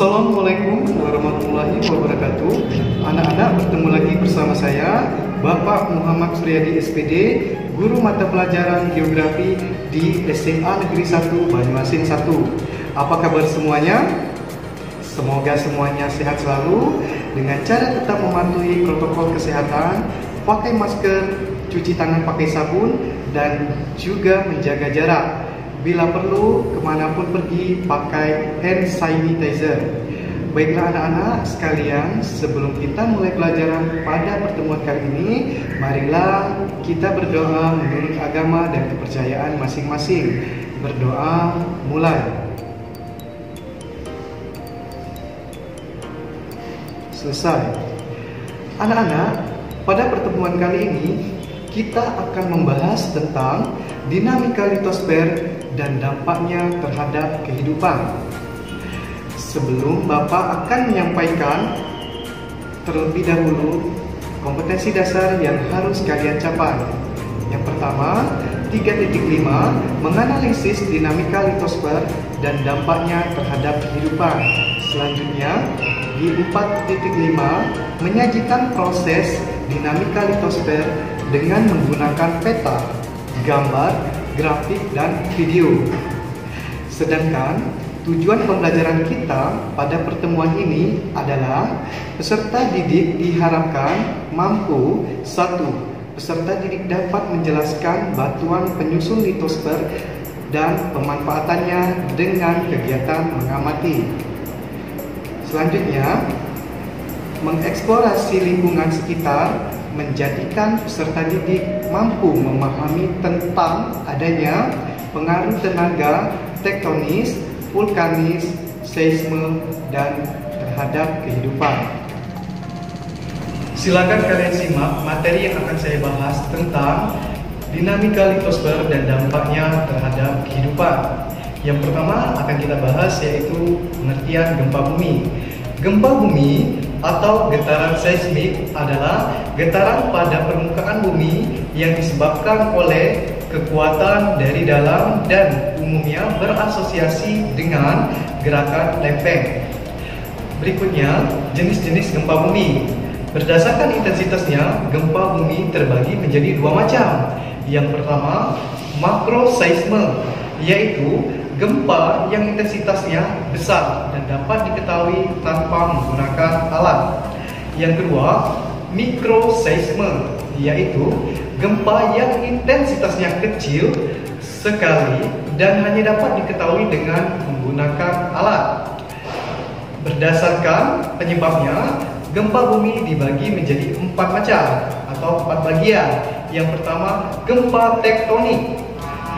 Assalamualaikum warahmatullahi wabarakatuh. Anak-anak, bertemu lagi bersama saya, Bapak Muhammad Suryadi SPD, Guru Mata Pelajaran Geografi di SMA Negeri 1 Banyuasin 1. Apa kabar semuanya? Semoga semuanya sehat selalu dengan cara tetap mematuhi protokol kesehatan, pakai masker, cuci tangan pakai sabun, dan juga menjaga jarak. Bila perlu, kemanapun pergi, pakai hand sanitizer. Baiklah anak-anak sekalian, sebelum kita mulai pelajaran pada pertemuan kali ini, marilah kita berdoa menurut agama dan kepercayaan masing-masing. Berdoa mulai. Selesai. Anak-anak, pada pertemuan kali ini, kita akan membahas tentang dinamika litosfer dan dampaknya terhadap kehidupan. Sebelum Bapak akan menyampaikan terlebih dahulu kompetensi dasar yang harus kalian capai. Yang pertama, 3.5 menganalisis dinamika litosfer dan dampaknya terhadap kehidupan. Selanjutnya, di 4.5 menyajikan proses dinamika litosfer dengan menggunakan peta, gambar, grafik, dan video. Sedangkan tujuan pembelajaran kita pada pertemuan ini adalah peserta didik diharapkan mampu: 1. Peserta didik dapat menjelaskan batuan penyusun litosfer dan pemanfaatannya dengan kegiatan mengamati. Selanjutnya, mengeksplorasi lingkungan sekitar, menjadikan peserta didik mampu memahami tentang adanya pengaruh tenaga tektonis, vulkanis, seisme, dan terhadap kehidupan. Silakan kalian simak materi yang akan saya bahas tentang dinamika litosfer dan dampaknya terhadap kehidupan. Yang pertama akan kita bahas yaitu pengertian gempa bumi. Gempa bumi atau getaran seismik adalah getaran pada permukaan bumi yang disebabkan oleh kekuatan dari dalam dan umumnya berasosiasi dengan gerakan lempeng. Berikutnya, jenis-jenis gempa bumi. Berdasarkan intensitasnya, gempa bumi terbagi menjadi dua macam. Yang pertama, makroseisme, yaitu gempa yang intensitasnya besar dan dapat diketahui tanpa menggunakan alat. Yang kedua, mikroseisme, yaitu gempa yang intensitasnya kecil sekali dan hanya dapat diketahui dengan menggunakan alat. Berdasarkan penyebabnya, gempa bumi dibagi menjadi 4 macam atau 4 bagian. Yang pertama, gempa tektonik,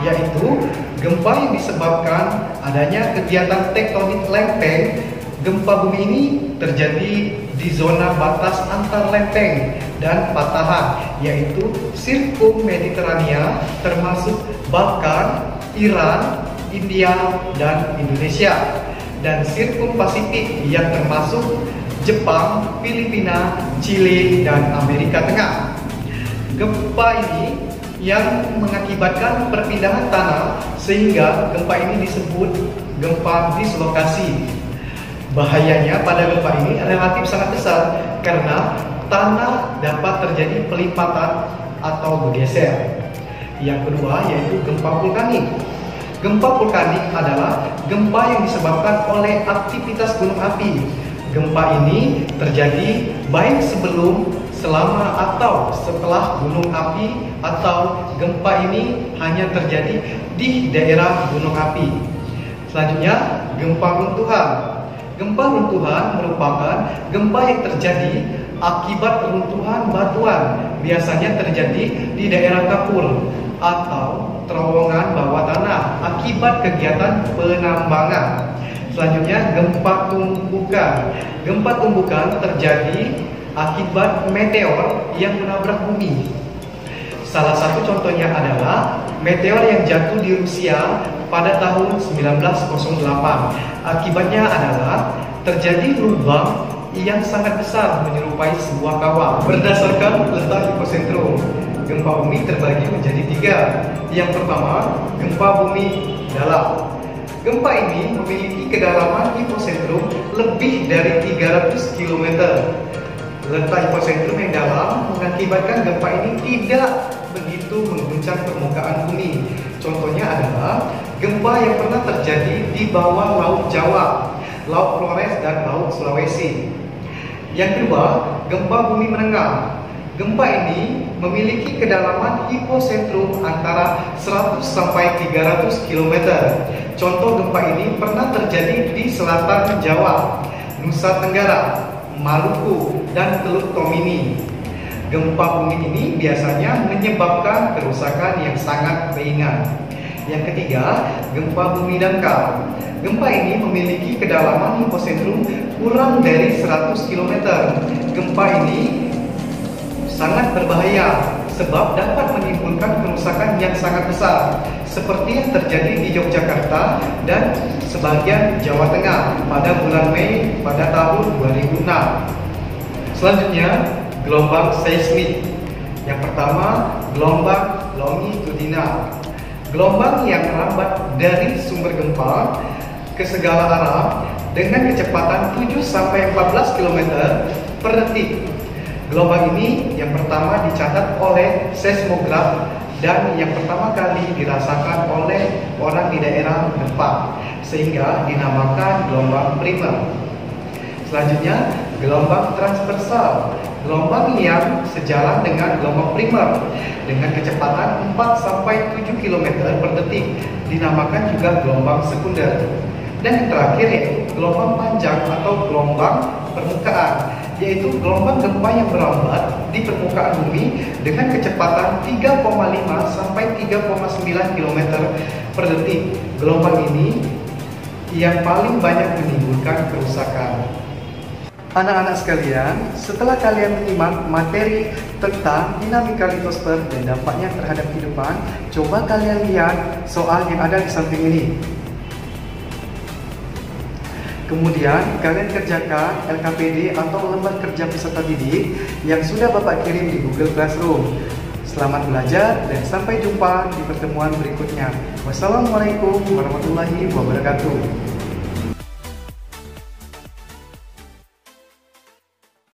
yaitu gempa yang disebabkan adanya kegiatan tektonik lempeng. Gempa bumi ini terjadi di zona batas antar lempeng dan patahan, yaitu sirkum-Mediterania, termasuk Balkan, Iran, India, dan Indonesia, dan sirkum-Pasifik yang termasuk Jepang, Filipina, Chili, dan Amerika Tengah. Gempa ini yang mengakibatkan perpindahan tanah sehingga gempa ini disebut gempa dislokasi. Bahayanya pada gempa ini relatif sangat besar karena tanah dapat terjadi pelipatan atau bergeser. Yang kedua yaitu gempa vulkanik. Gempa vulkanik adalah gempa yang disebabkan oleh aktivitas gunung api. Gempa ini terjadi baik sebelum, selama, atau setelah gunung api, atau gempa ini hanya terjadi di daerah gunung api. Selanjutnya, gempa runtuhan. Gempa runtuhan merupakan gempa yang terjadi akibat runtuhan batuan, biasanya terjadi di daerah kapur atau terowongan bawah tanah akibat kegiatan penambangan. Selanjutnya, gempa tumbukan. Gempa tumbukan terjadi akibat meteor yang menabrak bumi. Salah satu contohnya adalah meteor yang jatuh di Rusia pada tahun 1908. Akibatnya adalah terjadi lubang yang sangat besar menyerupai sebuah kawah. Berdasarkan letak hipocentrum, gempa bumi terbagi menjadi 3. Yang pertama, gempa bumi dalam. Gempa ini memiliki kedalaman hipocentrum lebih dari 300 km. Letak hipocentrum yang dalam mengakibatkan gempa ini tidak begitu mengguncang permukaan bumi. Contohnya adalah gempa yang pernah terjadi di bawah Laut Jawa, Laut Flores, dan Laut Sulawesi. Yang kedua, gempa bumi menengah. Gempa ini memiliki kedalaman hipocentrum antara 100 sampai 300 km. Contoh gempa ini pernah terjadi di selatan Jawa, Nusa Tenggara, Maluku, dan Teluk Tomini. Gempa bumi ini biasanya menyebabkan kerusakan yang sangat ringan. Yang ketiga, gempa bumi dangkal. Gempa ini memiliki kedalaman hipocentrum kurang dari 100 km. Gempa ini sangat berbahaya sebab dapat menimbulkan kerusakan yang sangat besar seperti yang terjadi di Yogyakarta dan sebagian Jawa Tengah pada bulan Mei pada tahun 2006. Selanjutnya, gelombang seismik. Yang pertama, gelombang longitudinal. Gelombang yang merambat dari sumber gempa ke segala arah dengan kecepatan 7 sampai 14 km per detik. Gelombang ini yang pertama dicatat oleh seismograf dan yang pertama kali dirasakan oleh orang di daerah gempa, sehingga dinamakan gelombang primer. Selanjutnya, gelombang transversal. Gelombang yang sejalan dengan gelombang primer dengan kecepatan 4 sampai 7 km per detik dinamakan juga gelombang sekunder. Dan yang terakhir yaitu gelombang panjang atau gelombang permukaan, yaitu gelombang gempa yang merambat di permukaan bumi dengan kecepatan 3,5 sampai 3,9 km per detik. Gelombang ini yang paling banyak menimbulkan kerusakan. Anak-anak sekalian, setelah kalian menyimak materi tentang dinamika litosfer dan dampaknya terhadap kehidupan, coba kalian lihat soal yang ada di samping ini. Kemudian kalian kerjakan LKPD atau lembar kerja peserta didik yang sudah Bapak kirim di Google Classroom. Selamat belajar dan sampai jumpa di pertemuan berikutnya. Wassalamualaikum warahmatullahi wabarakatuh.